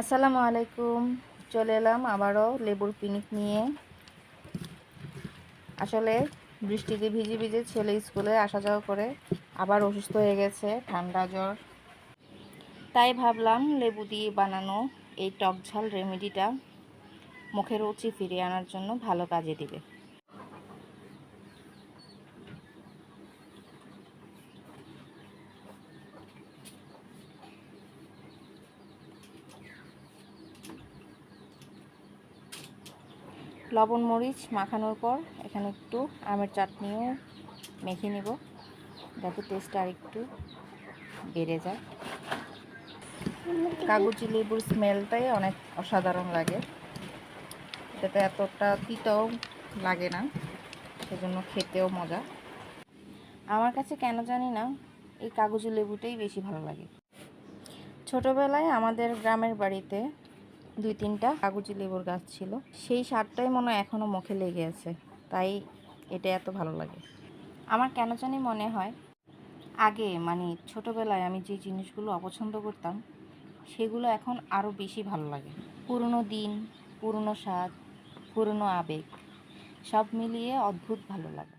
আসসালামু আলাইকুম। চলে এলাম আবারও লেবুর পিকনিক নিয়ে। আসলে বৃষ্টিতে ভিজে ভিজে ছেলে স্কুলে আসা যাওয়া করে আবার অসুস্থ হয়ে গেছে, ঠান্ডা জ্বর। তাই ভাবলাম লেবু দিয়ে বানানো এই টক ঝাল রেমেডিটা মুখের রুচি ফিরিয়ে আনার জন্য ভালো কাজে দিবে। লবণ মরিচ মাখানোর পর এখানে একটু আমের চাটনিও মেখে নিব, যাতে টেস্টটা আর একটু বেড়ে যায়। কাগজি লেবুর স্মেলটাই অনেক অসাধারণ লাগে, এটাতে এতটা তিতাও লাগে না, সেজন্য খেতেও মজা। আমার কাছে কেন জানি না এই কাগজি লেবুটাই বেশি ভালো লাগে। ছোটোবেলায় আমাদের গ্রামের বাড়িতে 2-3টা কাগজি লেবুর গাছ ছিল, সেই স্বাদটাই মনে হয় এখনও মুখে লেগে আছে, তাই এটা এত ভালো লাগে। আমার কেন জানি মনে হয় আগে মানে ছোটোবেলায় আমি যে জিনিসগুলো অপছন্দ করতাম সেগুলো এখন আরও বেশি ভালো লাগে। পুরনো দিন, পুরনো স্বাদ, পুরনো আবেগ সব মিলিয়ে অদ্ভুত ভালো লাগে।